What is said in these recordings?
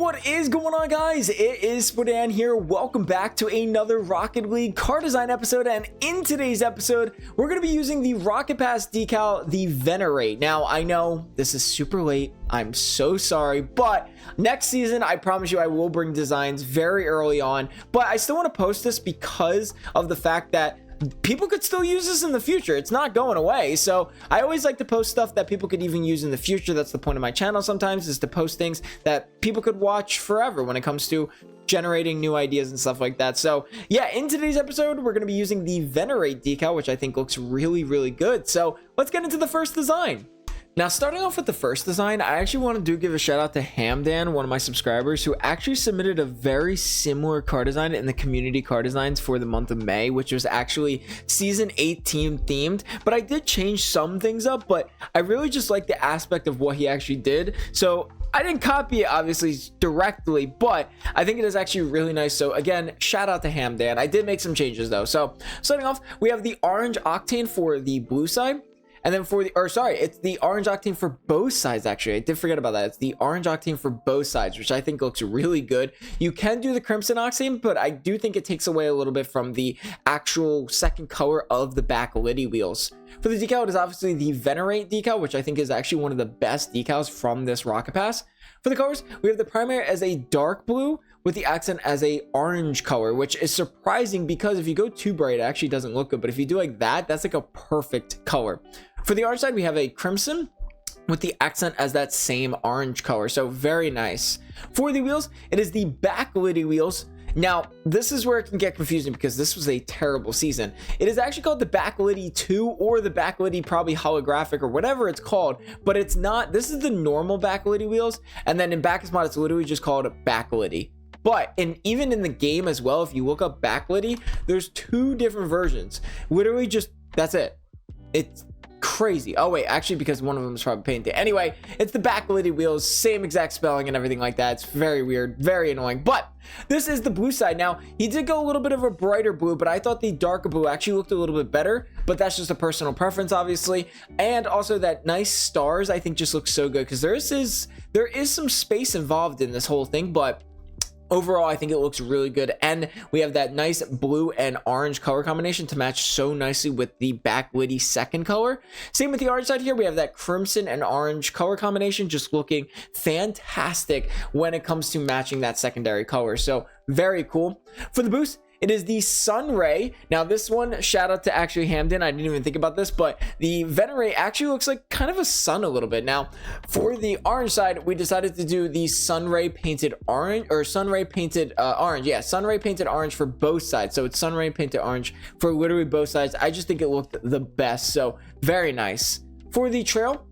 What is going on, guys? It is Spudan here. Welcome back to another Rocket League car design episode, and in today's episode we're going to be using the Rocket Pass decal, the Venerate. Now I know this is super late, I'm so sorry, but next season I promise you I will bring designs very early on, but I still want to post this because of the fact that people could still use this in the future. It's not going away. So I always like to post stuff that people could even use in the future. That's the point of my channel sometimes, is to post things that people could watch forever when it comes to generating new ideas and stuff like that. So yeah, in today's episode we're going to be using the Venerate decal, which I think looks really good. So let's get into the first design. Now, starting off with the first design, I actually want to give a shout out to Hamdan, one of my subscribers, who actually submitted a very similar car design in the community car designs for the month of May, which was actually season 18 themed. But I did change some things up, but I really just like the aspect of what he actually did. So I didn't copy it obviously directly, but I think it is actually really nice. So again, shout out to Hamdan. I did make some changes though. So starting off, we have the orange octane for the blue side. And then for the, it's the orange octane for both sides, actually. I did forget about that. It's the orange octane for both sides, which I think looks really good. You can do the crimson octane, but I do think it takes away a little bit from the actual second color of the back liddy wheels. For the decal, it is obviously the Venerate decal, which I think is actually one of the best decals from this Rocket Pass. For the colors, we have the primary as a dark blue with the accent as a orange color, which is surprising because if you go too bright, it actually doesn't look good. But if you do like that, that's like a perfect color. For the orange side, we have a crimson with the accent as that same orange color. So very nice. For the wheels, it is the back liddy wheels. Now, this is where it can get confusing because this was a terrible season. It is actually called the back liddy 2 or the back liddy probably holographic or whatever it's called, but it's not. This is the normal back liddy wheels. And then in Backus mod, it's literally just called back liddy. But even in the game as well, if you look up back liddy, there's two different versions. Literally just, that's it. It's crazy. Oh wait, actually, because one of them is probably painted. Anyway, it's the back liddy wheels, same exact spelling and everything like that. It's very weird, very annoying. But this is the blue side. Now, he did go a little bit of a brighter blue, but I thought the darker blue actually looked a little bit better, but that's just a personal preference, obviously. And also that nice stars, I think, just looks so good because there is some space involved in this whole thing, but overall, I think it looks really good. And we have that nice blue and orange color combination to match so nicely with the back liddy second color. Same with the orange side here. We have that crimson and orange color combination just looking fantastic when it comes to matching that secondary color. So very cool. For the boost, it is the Sun Ray. Now this one, shout out to actually Hamdan. I didn't even think about this, but the Venerate actually looks like kind of a sun a little bit. Now for the orange side, we decided to do the Sun Ray painted orange, or Sun Ray painted orange. Yeah, Sun Ray painted orange for both sides. So it's Sun Ray painted orange for literally both sides. I just think it looked the best. So very nice. For the trail,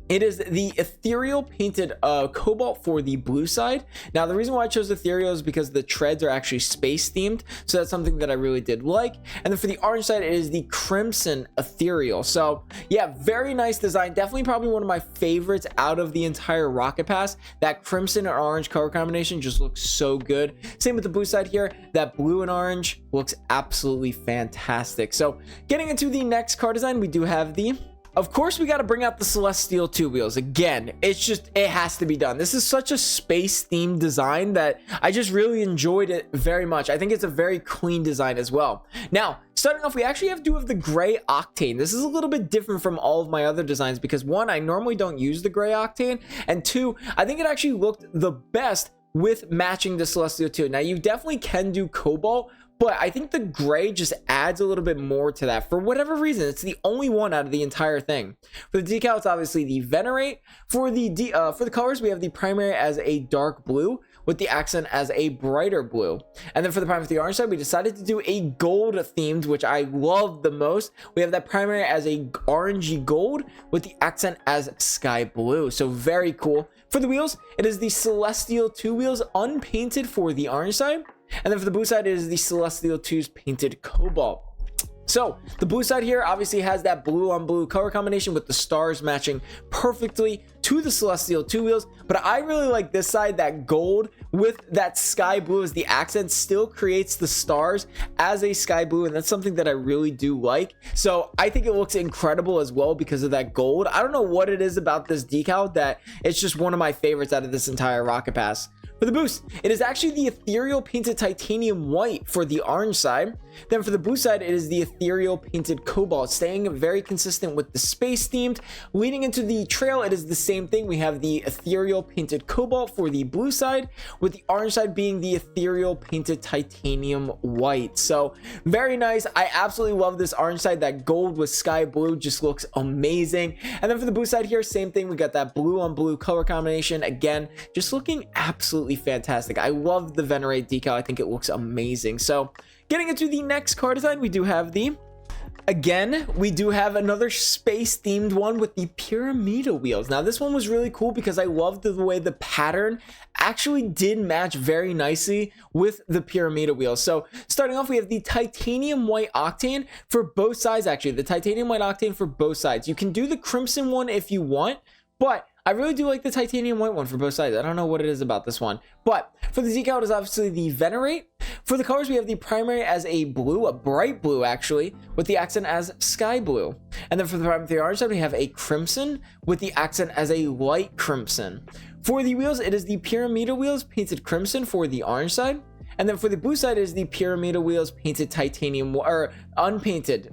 it is the ethereal painted cobalt for the blue side. Now, the reason why I chose ethereal is because the treads are actually space themed. So that's something that I really did like. And then for the orange side, it is the crimson ethereal. So yeah, very nice design. Definitely probably one of my favorites out of the entire Rocket Pass. That crimson and orange color combination just looks so good. Same with the blue side here. That blue and orange looks absolutely fantastic. So getting into the next car design, we do have the... Of course, we got to bring out the Celestial 2 wheels. Again, it has to be done. This is such a space-themed design that I just really enjoyed it very much. I think it's a very clean design as well. Now, starting off, we actually have two of the gray octane. This is a little bit different from all of my other designs because one, I normally don't use the gray octane, and two, I think it actually looked the best with matching the Celestial 2. Now, you definitely can do cobalt, but I think the gray just adds a little bit more to that for whatever reason. It's the only one out of the entire thing. For the decal, it's obviously the Venerate. For the colors, we have the primary as a dark blue with the accent as a brighter blue. And then for the primary, for the orange side, we decided to do a gold themed, which I love the most. We have that primary as a orangey gold with the accent as sky blue. So very cool. For the wheels, it is the Celestial 2 wheels unpainted for the orange side. And then for the blue side, it is the Celestial 2's painted cobalt. So the blue side here obviously has that blue on blue color combination with the stars matching perfectly to the Celestial 2 wheels. But I really like this side, that gold with that sky blue as the accent still creates the stars as a sky blue. And that's something that I really do like. So I think it looks incredible as well because of that gold. I don't know what it is about this decal that it's just one of my favorites out of this entire Rocket Pass. For the boost, it is actually the ethereal painted titanium white for the orange side. Then for the blue side, it is the ethereal painted cobalt, staying very consistent with the space themed. Leading into the trail, it is the same thing. We have the ethereal painted cobalt for the blue side, with the orange side being the ethereal painted titanium white. So very nice. I absolutely love this orange side. That gold with sky blue just looks amazing. And then for the blue side here, same thing. We got that blue on blue color combination. Again, just looking absolutely fantastic. I love the Venerate decal. I think it looks amazing. So getting into the next car design, we do have another space themed one with the Pyramida wheels. Now this one was really cool because I loved the way the pattern actually did match very nicely with the Pyramida wheels. So starting off, we have the titanium white octane for both sides. Actually, the titanium white octane for both sides. You can do the crimson one if you want, but I really do like the titanium white one for both sides. I don't know what it is about this one, but for the decal, it is obviously the Venerate. For the colors, we have the primary as a blue, a bright blue actually, with the accent as sky blue. And then for the orange side, we have a crimson with the accent as a light crimson. For the wheels, it is the Pyramida wheels painted crimson for the orange side. And then for the blue side is the Pyramida wheels painted titanium, or unpainted.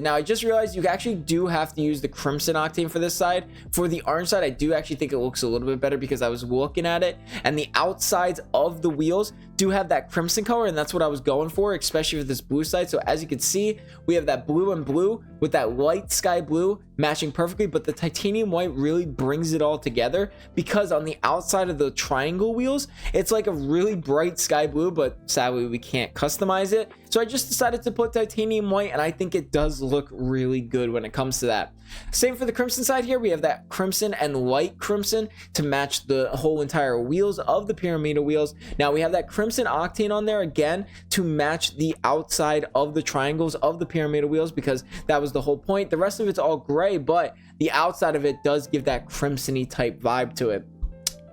Now I just realized you actually do have to use the crimson octane for this side. For the orange side, I do actually think it looks a little bit better because I was looking at it, and the outsides of the wheels do have that crimson color, and that's what I was going for, especially for this blue side. So as you can see, we have that blue and blue with that light sky blue matching perfectly, but the titanium white really brings it all together because on the outside of the triangle wheels, it's like a really bright sky blue, but sadly we can't customize it. So I just decided to put titanium white, and I think it does look really good when it comes to that. Same for the crimson side here. We have that crimson and light crimson to match the whole entire wheels of the Pyramida wheels. Now we have that crimson octane on there again to match the outside of the triangles of the Pyramida wheels, because that was the whole point. The rest of it's all gray, but the outside of it does give that crimson-y type vibe to it.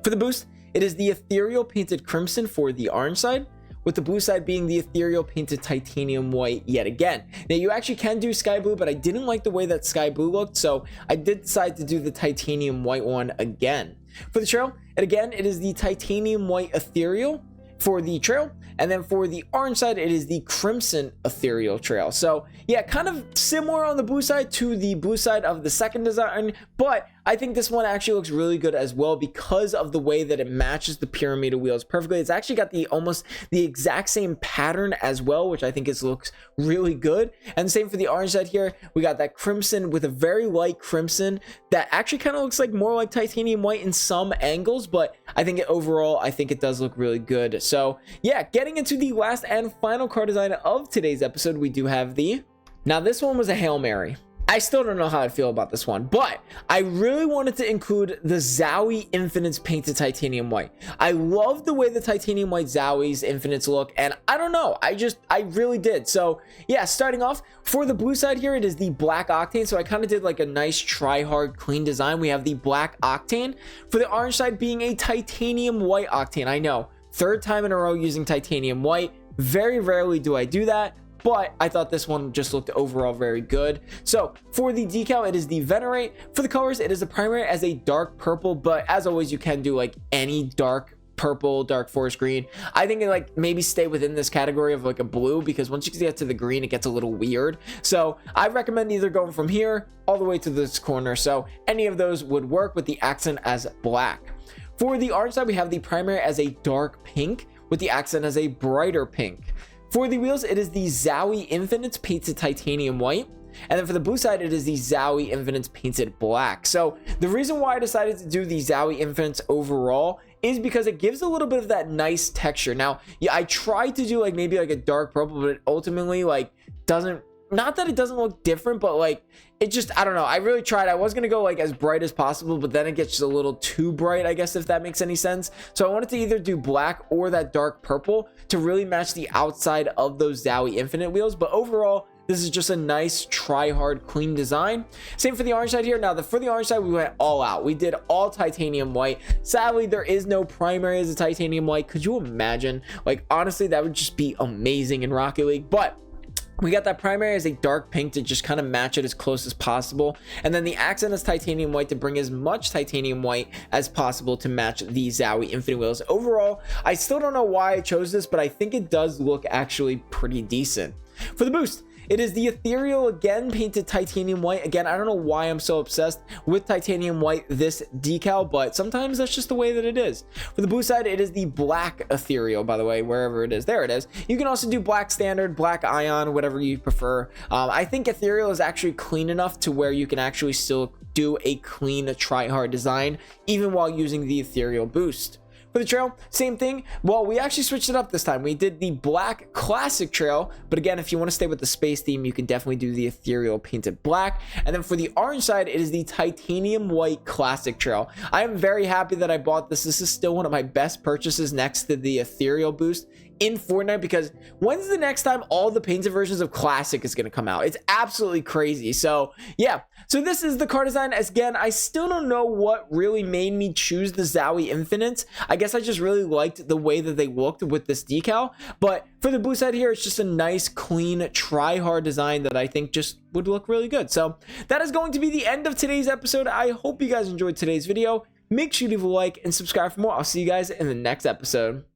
For the boost, it is the ethereal painted crimson for the orange side, with the blue side being the ethereal painted titanium white yet again. Now you actually can do sky blue, but I didn't like the way that sky blue looked, so I did decide to do the titanium white one again. For the trail, and again, it is the titanium white ethereal for the trail, and then for the orange side, it is the crimson ethereal trail. So yeah, kind of similar on the blue side to the blue side of the second design, but I think this one actually looks really good as well because of the way that it matches the Pyramida wheels perfectly. It's actually got the almost the exact same pattern as well, which I think looks really good. And same for the orange side here. We got that crimson with a very light crimson that actually kind of looks like more like titanium white in some angles, but I think overall, I think it does look really good. So yeah, getting into the last and final car design of today's episode, we do have now this one was a Hail Mary. I still don't know how I feel about this one, but I really wanted to include the Zowie Infinites painted titanium white. I love the way the titanium white Zowie's Infinites look, and I don't know, I really did. So yeah, starting off for the blue side here, it is the black octane. So I kind of did like a nice try hard clean design. We have the black octane for the orange side being a titanium white octane. I know, third time in a row using titanium white. Very rarely do I do that, but I thought this one just looked overall very good. So for the decal, it is the Venerate. For the colors, it is the primary as a dark purple, but as always, you can do like any dark purple, dark forest green. I think it like maybe stay within this category of like a blue, because once you get to the green, it gets a little weird. So I recommend either going from here all the way to this corner. So any of those would work with the accent as black. For the orange side, we have the primary as a dark pink with the accent as a brighter pink. For the wheels, it is the Zowie Infinites painted titanium white. And then for the blue side, it is the Zowie Infinites painted black. So the reason why I decided to do the Zowie Infinites overall is because it gives a little bit of that nice texture. Now, yeah, I tried to do like maybe like a dark purple, but it ultimately like doesn't, not that it doesn't look different, but like it just, I don't know. I really tried. I was going to go like as bright as possible, but then it gets just a little too bright, I guess, if that makes any sense. So I wanted to either do black or that dark purple to really match the outside of those Zowie Infinite wheels. But overall, this is just a nice try hard clean design. Same for the orange side here. Now for the orange side, we went all out. We did all titanium white. Sadly, there is no primary as a titanium white. Could you imagine? Like honestly, that would just be amazing in Rocket League. But We got that primary as a dark pink to just kind of match it as close as possible, and then the accent is titanium white to bring as much titanium white as possible to match the Zowie Infinity Wheels. Overall, I still don't know why I chose this, but I think it does look actually pretty decent. For the boost, it is the Ethereal, again painted titanium white. Again, I don't know why I'm so obsessed with titanium white this decal, but sometimes that's just the way that it is. For the boost side, it is the black Ethereal, by the way, wherever it is. There it is. You can also do black standard, black ion, whatever you prefer. I think Ethereal is actually clean enough to where you can actually still do a clean try-hard design, even while using the Ethereal boost. For the trail, same thing. Well, we actually switched it up this time. We did the black classic trail, but again, if you want to stay with the space theme, you can definitely do the Ethereal painted black. And then for the orange side, it is the titanium white classic trail. I am very happy that I bought this. This is still one of my best purchases next to the Ethereal boost in Fortnite, because when's the next time all the painted versions of classic is going to come out? It's absolutely crazy. So yeah, so this is the car design. Again, I still don't know what really made me choose the Zowie Infinite. I guess I just really liked the way that they looked with this decal, but for the boost side here, it's just a nice clean try hard design that I think just would look really good. So that is going to be the end of today's episode. I hope you guys enjoyed today's video. Make sure to leave a like and subscribe for more. I'll see you guys in the next episode.